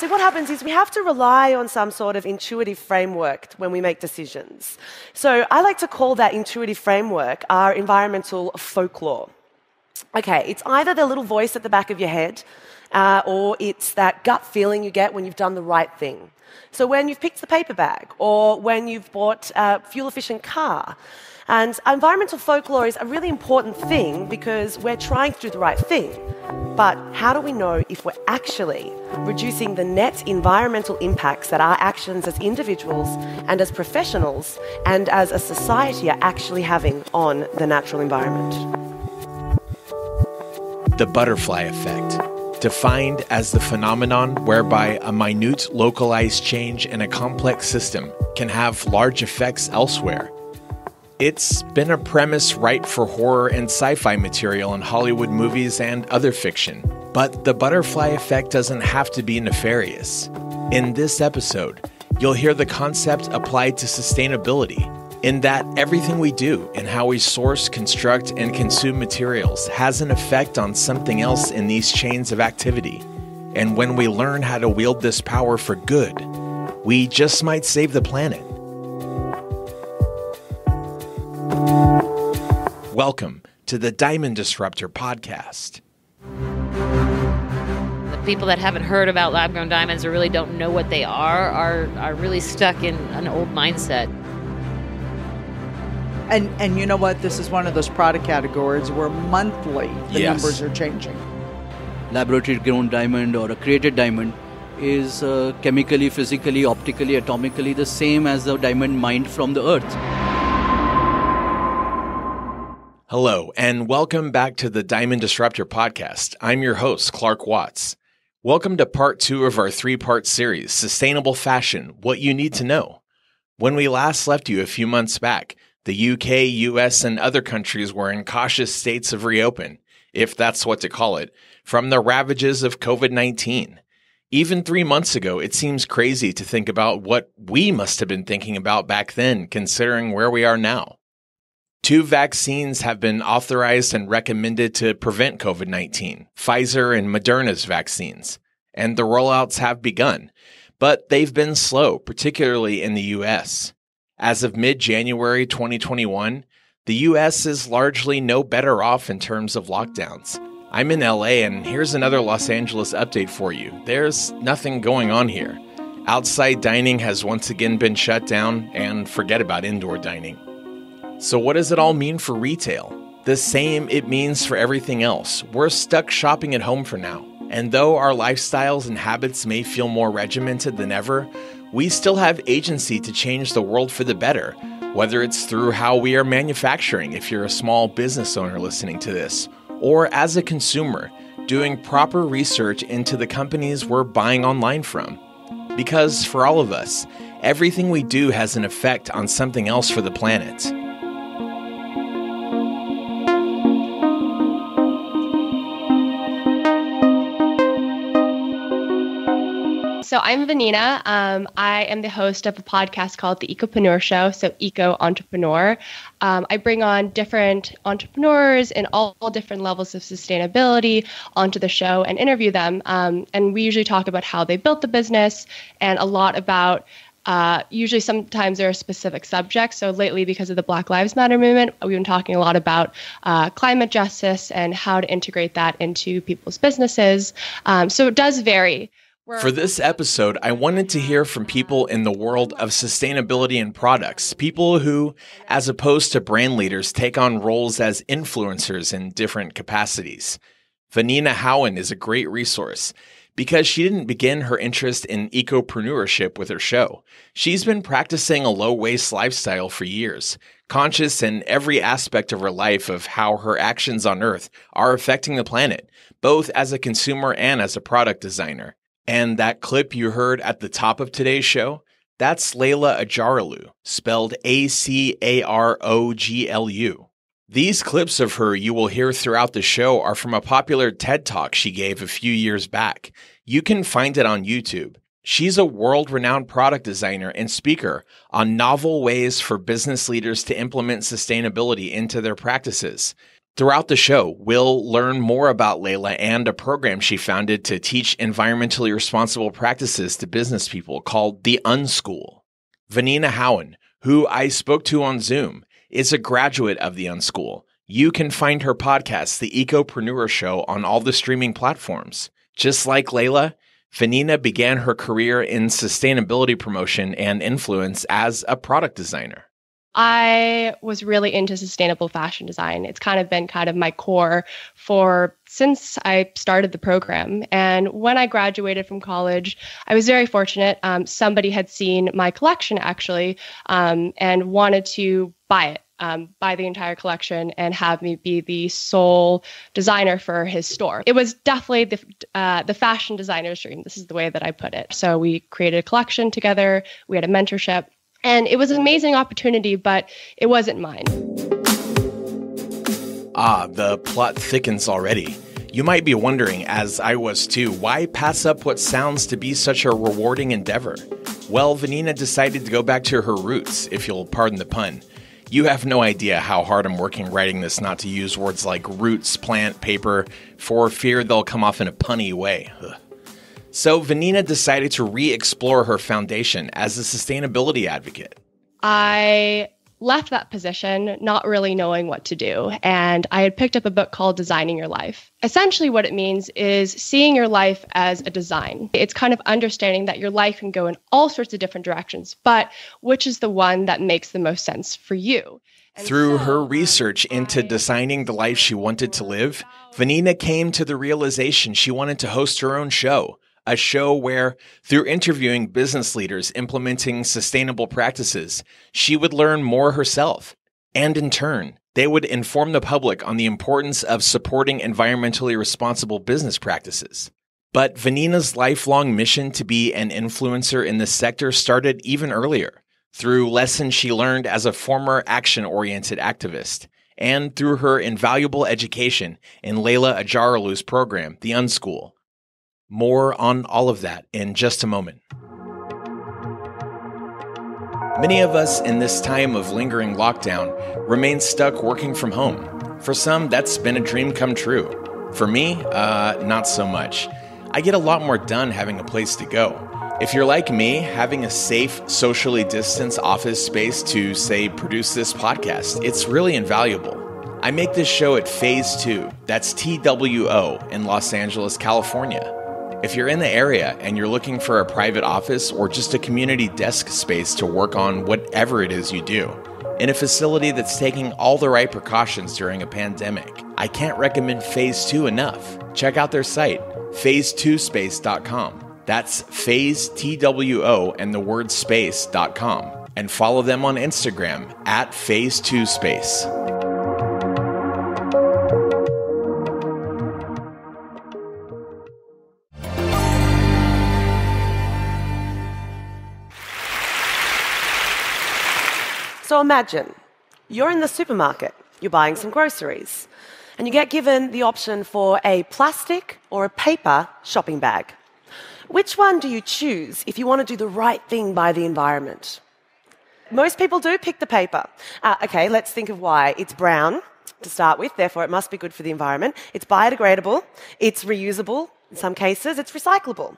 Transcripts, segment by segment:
often what happens is we have to rely on some sort of intuitive framework when we make decisions. So I like to call that intuitive framework our environmental folklore. Okay, it's either the little voice at the back of your head, or it's that gut feeling you get when you've done the right thing. So when you've picked the paper bag, or when you've bought a fuel-efficient car. And environmental folklore is a really important thing because we're trying to do the right thing. But how do we know if we're actually reducing the net environmental impacts that our actions as individuals and as professionals and as a society are actually having on the natural environment? The butterfly effect, defined as the phenomenon whereby a minute localized change in a complex system can have large effects elsewhere. It's been a premise ripe for horror and sci-fi material in Hollywood movies and other fiction, but the butterfly effect doesn't have to be nefarious. In this episode, you'll hear the concept applied to sustainability, in that everything we do and how we source, construct, and consume materials has an effect on something else in these chains of activity. And when we learn how to wield this power for good, we just might save the planet. Welcome to the Diamond Disruptor podcast. The people that haven't heard about lab-grown diamonds or really don't know what they are really stuck in an old mindset. And you know what? This is one of those product categories where monthly the numbers are changing. Laboratory-grown diamond or a created diamond is chemically, physically, optically, atomically the same as the diamond mined from the earth. Hello, and welcome back to the Diamond Disruptor podcast. I'm your host, Clark Watts. Welcome to part 2 of our 3-part series, Sustainable Fashion, What You Need to Know. When we last left you a few months back, the UK, US, and other countries were in cautious states of reopen, if that's what to call it, from the ravages of COVID-19. Even 3 months ago, it seems crazy to think about what we must have been thinking about back then, considering where we are now. 2 vaccines have been authorized and recommended to prevent COVID-19, Pfizer and Moderna's vaccines, and the rollouts have begun, but they've been slow, particularly in the US. As of mid-January 2021, the US is largely no better off in terms of lockdowns. I'm in LA, and here's another Los Angeles update for you. There's nothing going on here. Outside dining has once again been shut down, and forget about indoor dining. So what does it all mean for retail? The same it means for everything else. We're stuck shopping at home for now. And though our lifestyles and habits may feel more regimented than ever, we still have agency to change the world for the better, whether it's through how we are manufacturing if you're a small business owner listening to this, or as a consumer, doing proper research into the companies we're buying online from. Because for all of us, everything we do has an effect on something else for the planet. So I'm Vanina. I am the host of a podcast called The Ecopreneur Show, so Eco Entrepreneur. I bring on different entrepreneurs in all different levels of sustainability onto the show and interview them. And we usually talk about how they built the business and a lot about usually sometimes there are specific subjects. So lately, because of the Black Lives Matter movement, we've been talking a lot about climate justice and how to integrate that into people's businesses. So it does vary. For this episode, I wanted to hear from people in the world of sustainability and products, people who, as opposed to brand leaders, take on roles as influencers in different capacities. Vanina Howan is a great resource because she didn't begin her interest in ecopreneurship with her show. She's been practicing a low-waste lifestyle for years, conscious in every aspect of her life of how her actions on Earth are affecting the planet, both as a consumer and as a product designer. And that clip you heard at the top of today's show, that's Layla Ajaroglu, spelled Acaroglu. These clips of her you will hear throughout the show are from a popular TED Talk she gave a few years back. You can find it on YouTube. She's a world-renowned product designer and speaker on novel ways for business leaders to implement sustainability into their practices. Throughout the show, we'll learn more about Layla and a program she founded to teach environmentally responsible practices to business people called the Unschool. Vanina Howan, who I spoke to on Zoom, is a graduate of the Unschool. You can find her podcast, The Ecopreneur Show, on all the streaming platforms. Just like Layla, Vanina began her career in sustainability promotion and influence as a product designer. I was really into sustainable fashion design. It's been my core since I started the program. And when I graduated from college, I was very fortunate. Somebody had seen my collection actually, and wanted to buy it. Buy the entire collection and have me be the sole designer for his store. It was definitely the fashion designer's dream. This is the way that I put it. So we created a collection together. We had a mentorship. And it was an amazing opportunity, but it wasn't mine. The plot thickens already. You might be wondering, as I was too, why pass up what sounds to be such a rewarding endeavor? Well, Vanina decided to go back to her roots, if you'll pardon the pun. You have no idea how hard I'm working writing this not to use words like roots, plant, paper, for fear they'll come off in a punny way. Ugh. So Vanina decided to re-explore her foundation as a sustainability advocate. I left that position not really knowing what to do, and I had picked up a book called Designing Your Life. Essentially what it means is seeing your life as a design. It's understanding that your life can go in all sorts of different directions, but which is the one that makes the most sense for you. Through her research into designing the life she wanted to live, Vanina came to the realization she wanted to host her own show. A show where, through interviewing business leaders implementing sustainable practices, she would learn more herself. And in turn, they would inform the public on the importance of supporting environmentally responsible business practices. But Vanina's lifelong mission to be an influencer in this sector started even earlier, through lessons she learned as a former action-oriented activist, and through her invaluable education in Layla Ajaralu's program, The Unschool. More on all of that in just a moment. Many of us in this time of lingering lockdown remain stuck working from home. For some, that's been a dream come true. For me, not so much. I get a lot more done having a place to go. If you're like me, having a safe, socially distanced office space to, say, produce this podcast, it's really invaluable. I make this show at Phase 2, that's TWO, in Los Angeles, California. If you're in the area and you're looking for a private office or just a community desk space to work on whatever it is you do, in a facility that's taking all the right precautions during a pandemic, I can't recommend Phase 2 enough. Check out their site, phase2space.com. That's Phase TWO and the word space.com. And follow them on Instagram at Phase2Space. So imagine, you're in the supermarket, you're buying some groceries, and you get given the option for a plastic or a paper shopping bag. Which one do you choose if you want to do the right thing by the environment? Most people do pick the paper. Okay, let's think of why. It's brown to start with, therefore it must be good for the environment. It's biodegradable, it's reusable, in some cases it's recyclable.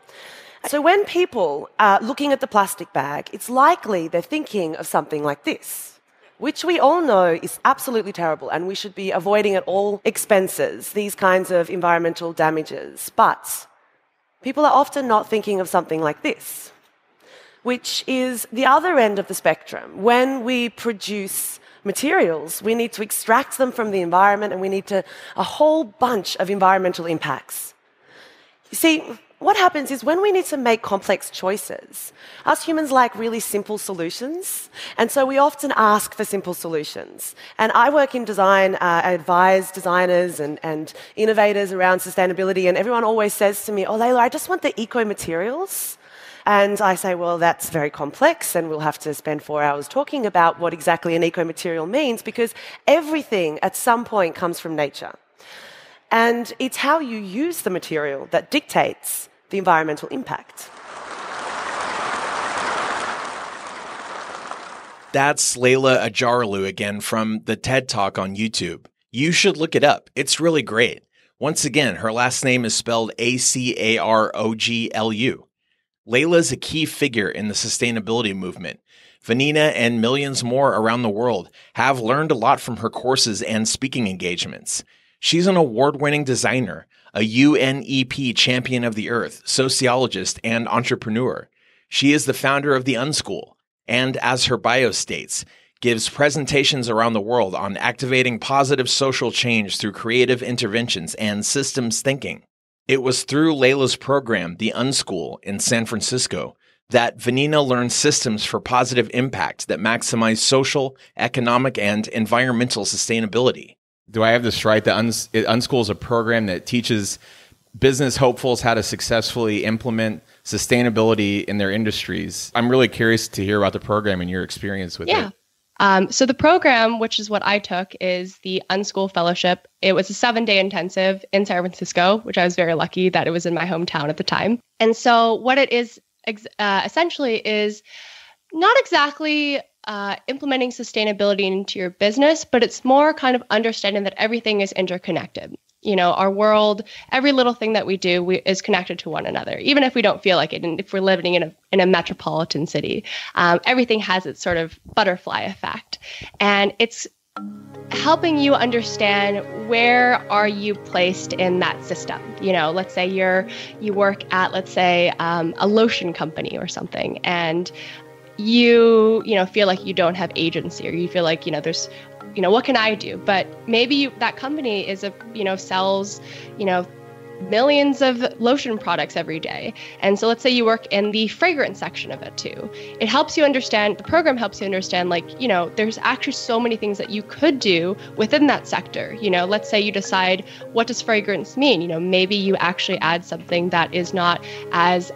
So when people are looking at the plastic bag, it's likely they're thinking of something like this, which we all know is absolutely terrible, and we should be avoiding at all expenses these kinds of environmental damages. But people are often not thinking of something like this, which is the other end of the spectrum. When we produce materials, we need to extract them from the environment, and we need a whole bunch of environmental impacts. You see, what happens is when we need to make complex choices, us humans like really simple solutions, and so we often ask for simple solutions. And I work in design, I advise designers and innovators around sustainability, and everyone always says to me, "Oh, Layla, I just want the eco-materials." And I say, well, that's very complex, and we'll have to spend 4 hours talking about what exactly an eco-material means, because everything at some point comes from nature. And it's how you use the material that dictates the environmental impact. That's Layla Ajaralu again from the TED Talk on YouTube. You should look it up. It's really great. Once again, her last name is spelled Acaroglu. Layla is a key figure in the sustainability movement. Vanina and millions more around the world have learned a lot from her courses and speaking engagements. She's an award-winning designer, a UNEP champion of the earth, sociologist, and entrepreneur. She is the founder of the Unschool, and as her bio states, gives presentations around the world on activating positive social change through creative interventions and systems thinking. It was through Layla's program, the Unschool in San Francisco, that Vanina learned systems for positive impact that maximize social, economic, and environmental sustainability. Do I have this right? The Unschool is a program that teaches business hopefuls how to successfully implement sustainability in their industries. I'm really curious to hear about the program and your experience with it. So the program, which is what I took, is the Unschool Fellowship. It was a 7-day intensive in San Francisco, which I was very lucky that it was in my hometown at the time. And so what it is essentially is not exactly implementing sustainability into your business, but it's more kind of understanding that everything is interconnected. You know, our world, every little thing that we do is connected to one another, even if we don't feel like it. And if we're living in a metropolitan city, everything has its sort of butterfly effect. And it's helping you understand where are you placed in that system. You know, let's say you work at, let's say, a lotion company or something, and you feel like you don't have agency, or you feel like, there's, what can I do? But maybe that company is sells, millions of lotion products every day. And so let's say you work in the fragrance section of it too. It helps you understand, the program helps you understand, there's actually so many things that you could do within that sector. Let's say you decide, what does fragrance mean? Maybe you actually add something that is not as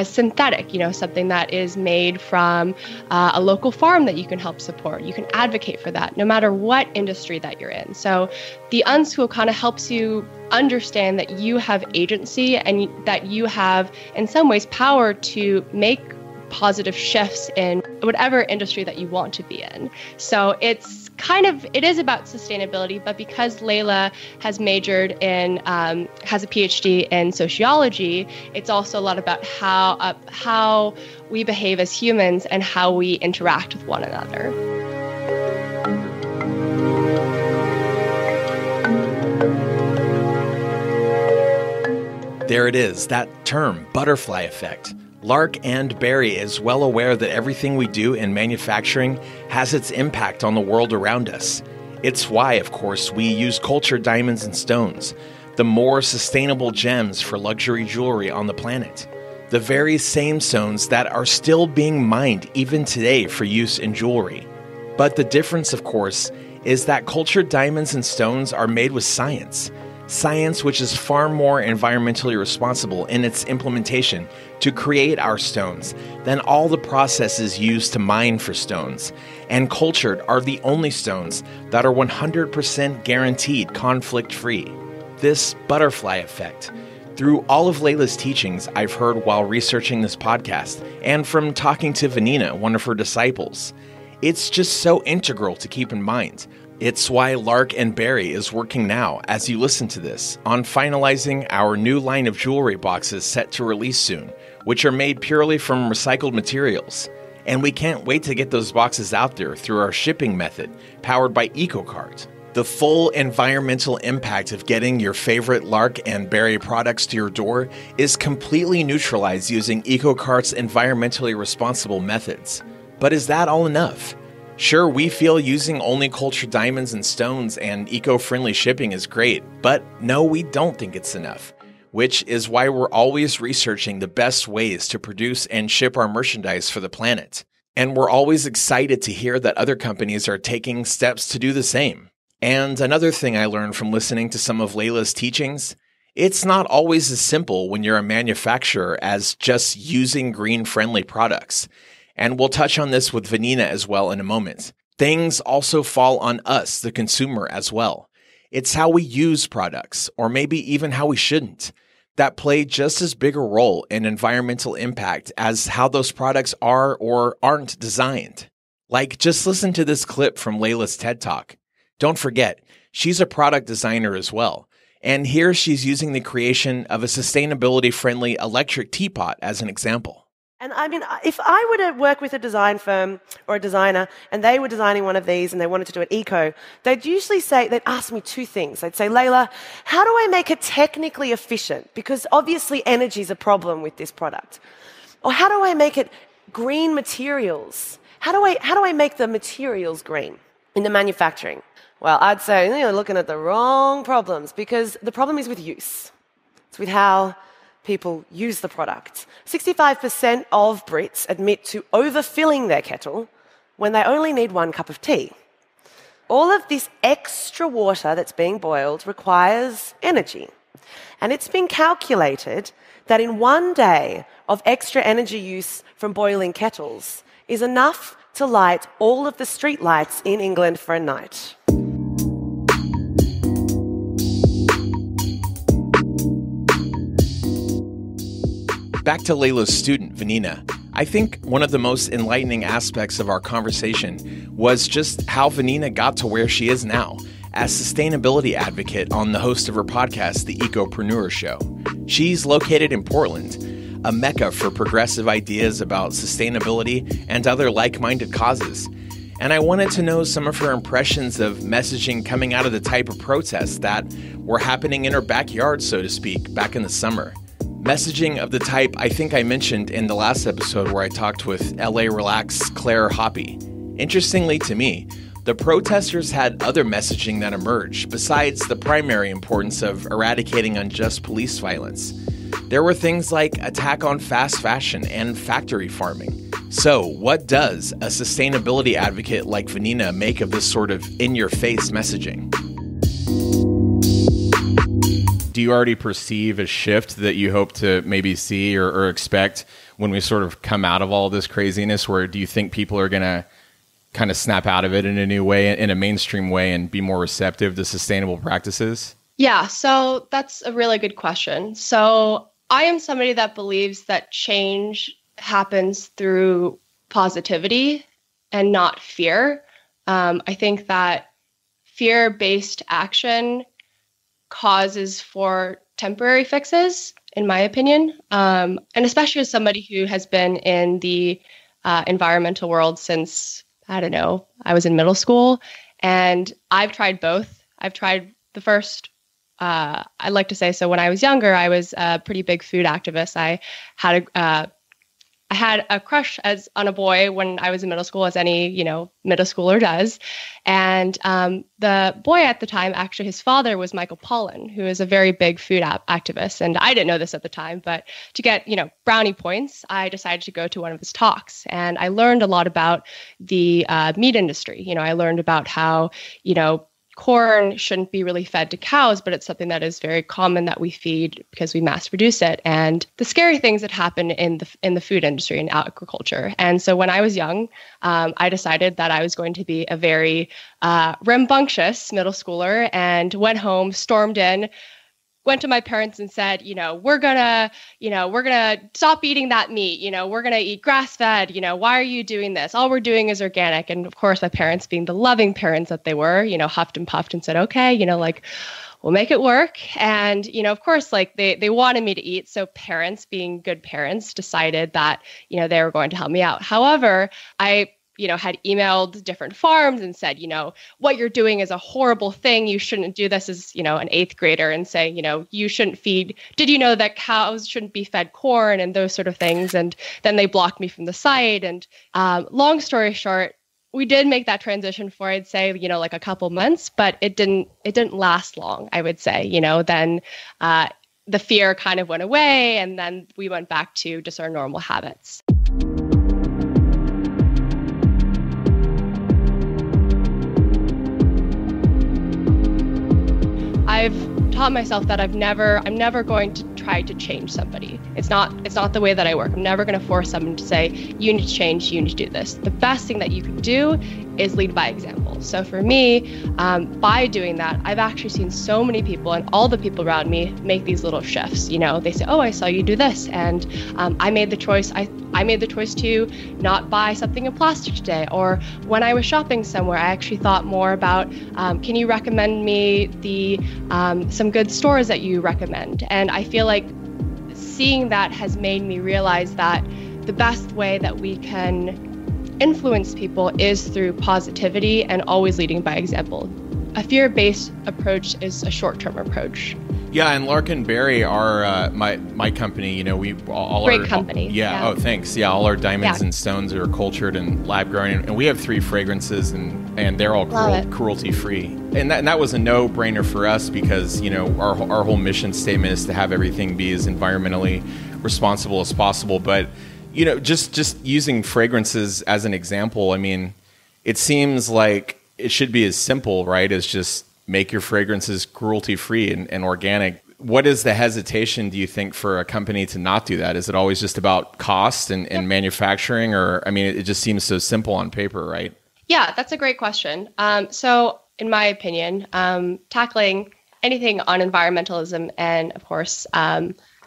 synthetic, something that is made from a local farm that you can help support. You can advocate for that no matter what industry that you're in. So the Unschool kind of helps you understand that you have agency and that you have, in some ways, power to make positive shifts in whatever industry that you want to be in. So it is about sustainability, but because Layla has majored in, has a PhD in sociology, it's also a lot about how we behave as humans and how we interact with one another. There it is, that term, butterfly effect. Lark and Barry is well aware that everything we do in manufacturing has its impact on the world around us. It's why, of course, we use cultured diamonds and stones, the more sustainable gems for luxury jewelry on the planet. The very same stones that are still being mined even today for use in jewelry. But the difference, of course, is that cultured diamonds and stones are made with science. Science which is far more environmentally responsible in its implementation to create our stones than all the processes used to mine for stones. And cultured are the only stones that are 100% guaranteed conflict-free. This butterfly effect. Through all of Layla's teachings I've heard while researching this podcast, and from talking to Vanina, one of her disciples, it's just so integral to keep in mind. It's why Lark and Barry is working now, as you listen to this, on finalizing our new line of jewelry boxes set to release soon, which are made purely from recycled materials. And we can't wait to get those boxes out there through our shipping method, powered by EcoCart. The full environmental impact of getting your favorite Lark and Barry products to your door is completely neutralized using EcoCart's environmentally responsible methods. But is that all enough? Sure, we feel using only cultured diamonds and stones and eco-friendly shipping is great, but no, we don't think it's enough, which is why we're always researching the best ways to produce and ship our merchandise for the planet. And we're always excited to hear that other companies are taking steps to do the same. And another thing I learned from listening to some of Layla's teachings, it's not always as simple when you're a manufacturer as just using green-friendly products. And we'll touch on this with Vanina as well in a moment. Things also fall on us, the consumer, as well. It's how we use products, or maybe even how we shouldn't, that play just as big a role in environmental impact as how those products are or aren't designed. Like, just listen to this clip from Layla's TED Talk. Don't forget, She's a product designer as well. And here she's using the creation of a sustainability-friendly electric teapot as an example. And I mean, if I were to work with a design firm or a designer and they were designing one of these and they wanted to do it eco, they'd ask me two things. They'd say, Layla, how do I make it technically efficient? Because obviously energy is a problem with this product. Or how do I make it green materials? How do I make the materials green in the manufacturing? Well, I'd say you're looking at the wrong problems, because the problem is with use. It's with how people use the product. 65% of Brits admit to overfilling their kettle when they only need 1 cup of tea. All of this extra water that's being boiled requires energy. And it's been calculated that in 1 day of extra energy use from boiling kettles is enough to light all of the street lights in England for a night. Back to Layla's student, Vanina. I think one of the most enlightening aspects of our conversation was just how Vanina got to where she is now, as sustainability advocate on the host of her podcast, The Ecopreneur Show. She's located in Portland, a mecca for progressive ideas about sustainability and other like-minded causes. And I wanted to know some of her impressions of messaging coming out of the type of protests that were happening in her backyard, so to speak, back in the summer. Messaging of the type I think I mentioned in the last episode where I talked with LA Relax Claire Hoppy. Interestingly to me, the protesters had other messaging that emerged besides the primary importance of eradicating unjust police violence. There were things like attack on fast fashion and factory farming. So, what does a sustainability advocate like Vanina make of this sort of in-your-face messaging? Do you already perceive a shift that you hope to maybe see or expect when we sort of come out of all this craziness? Where do you think people are going to kind of snap out of it in a new way, in a mainstream way, and be more receptive to sustainable practices? Yeah, so that's a really good question. So I am somebody that believes that change happens through positivity and not fear. I think that fear-based action causes for temporary fixes, in my opinion. And especially as somebody who has been in the environmental world since, I don't know, I was in middle school. And I've tried both. I've tried the first, I like to say, so when I was younger, I was a pretty big food activist. I had a crush on a boy when I was in middle school, as any, middle schooler does. And the boy at the time, actually, his father was Michael Pollan, who is a very big food activist. And I didn't know this at the time, but to get, brownie points, I decided to go to one of his talks. And I learned a lot about the meat industry. I learned about how, corn shouldn't be really fed to cows, but it's something that is very common that we feed because we mass produce it. And the scary things that happen in the food industry and agriculture. And so when I was young, I decided that I was going to be a very rambunctious middle schooler and went home, stormed in, went to my parents and said, we're gonna stop eating that meat. We're gonna eat grass-fed. Why are you doing this? All we're doing is organic. And of course, my parents, being the loving parents that they were, huffed and puffed and said, okay, we'll make it work. And, of course, they wanted me to eat. So parents, being good parents, decided that, they were going to help me out. However, I had emailed different farms and said, what you're doing is a horrible thing. You shouldn't do this as, an 8th grader, and saying, you shouldn't feed. Did you know that cows shouldn't be fed corn and those sort of things? And then they blocked me from the site. And long story short, we did make that transition for, I'd say, a couple months, but it didn't last long, I would say. Then the fear kind of went away, and then we went back to just our normal habits. I've taught myself that I'm never going to try to change somebody. It's not the way that I work. I'm never going to force someone to say, you need to change, you need to do this. The best thing that you can do is lead by example. So for me, by doing that, I've actually seen so many people and all the people around me make these little shifts. They say, oh, I saw you do this. And I made the choice. I made the choice to not buy something in plastic today. Or when I was shopping somewhere, I actually thought more about, can you recommend me some good stores that you recommend? And I feel like seeing that has made me realize that the best way that we can influence people is through positivity and always leading by example. A fear-based approach is a short-term approach. Yeah, and Larkin Berry, our my company, we all great company. Yeah. Oh, thanks. Yeah, all our diamonds and stones are cultured and lab grown, and we have 3 fragrances, and they're all cruelty free. And that was a no-brainer for us because our whole mission statement is to have everything be as environmentally responsible as possible. But just using fragrances as an example, I mean, it seems like it should be as simple, right, as just make your fragrances cruelty-free and organic. What is the hesitation, do you think, for a company to not do that? Is it always just about cost and manufacturing? Or, I mean, it just seems so simple on paper, right? Yeah, that's a great question. So in my opinion, tackling anything on environmentalism and, of course,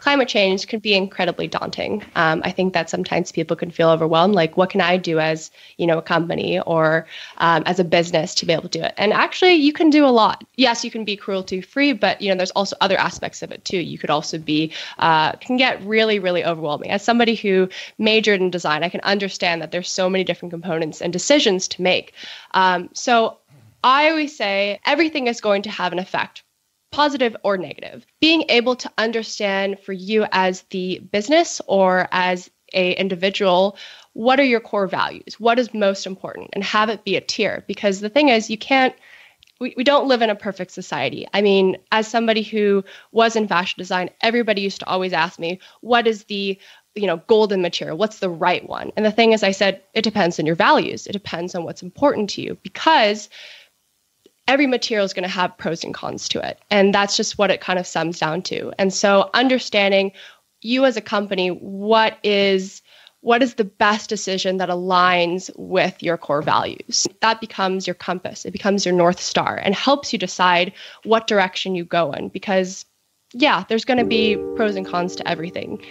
climate change can be incredibly daunting. I think that sometimes people can feel overwhelmed, like what can I do as, a company or as a business to be able to do it? And actually, you can do a lot. Yes, you can be cruelty free, but there's also other aspects of it too. You could also be can get really, really overwhelming. As somebody who majored in design, I can understand that there's so many different components and decisions to make. So I always say everything is going to have an effect, positive or negative. Being able to understand for you as the business or as a individual, what are your core values? What is most important? And have it be a tier. Because the thing is, we don't live in a perfect society. I mean, as somebody who was in fashion design, everybody used to always ask me, what is the golden material? What's the right one? And the thing is, I said, it depends on your values. It depends on what's important to you, because every material is going to have pros and cons to it. And that's just what it kind of sums down to. And so understanding you as a company, what is the best decision that aligns with your core values? That becomes your compass. It becomes your North Star and helps you decide what direction you go in. Because there's going to be pros and cons to everything,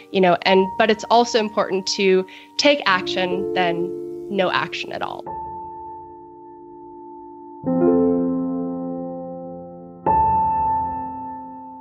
but it's also important to take action than no action at all.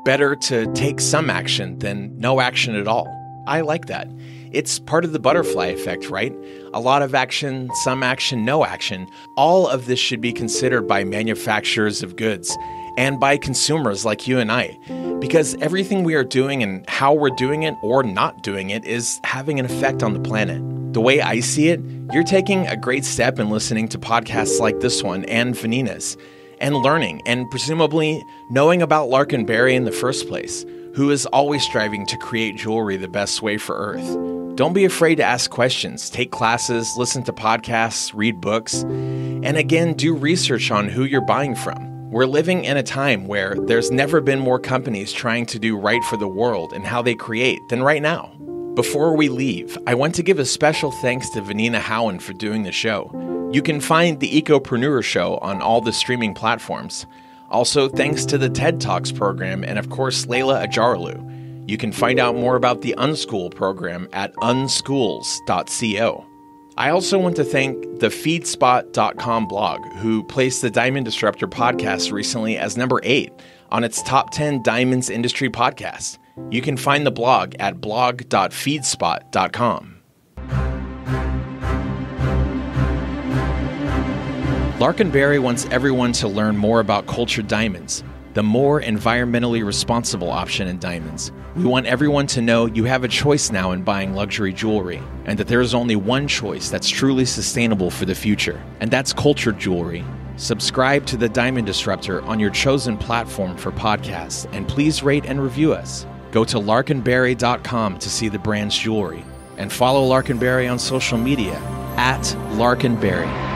Better to take some action than no action at all. I like that. It's part of the butterfly effect, right? A lot of action, some action, no action. All of this should be considered by manufacturers of goods and by consumers like you and I, because everything we are doing and how we're doing it or not doing it is having an effect on the planet. The way I see it, you're taking a great step in listening to podcasts like this one and Vanina's, and learning and presumably knowing about Larkin Berry in the first place, who is always striving to create jewelry the best way for Earth. Don't be afraid to ask questions, take classes, listen to podcasts, read books, and again, do research on who you're buying from. We're living in a time where there's never been more companies trying to do right for the world and how they create than right now. Before we leave, I want to give a special thanks to Vanina Howan for doing the show. You can find the Ecopreneur Show on all the streaming platforms. Also, thanks to the TED Talks program and, of course, Layla Ajarlu. You can find out more about the Unschool program at unschools.co. I also want to thank the feedspot.com blog, who placed the Diamond Disruptor podcast recently as number 8 on its top 10 diamonds industry podcasts. You can find the blog at blog.feedspot.com. Larkin Berry wants everyone to learn more about cultured diamonds, the more environmentally responsible option in diamonds. We want everyone to know you have a choice now in buying luxury jewelry, and that there is only one choice that's truly sustainable for the future, and that's cultured jewelry. Subscribe to the Diamond Disruptor on your chosen platform for podcasts, and please rate and review us. Go to larkinberry.com to see the brand's jewelry, and follow Larkin Berry on social media @LarkinBerry.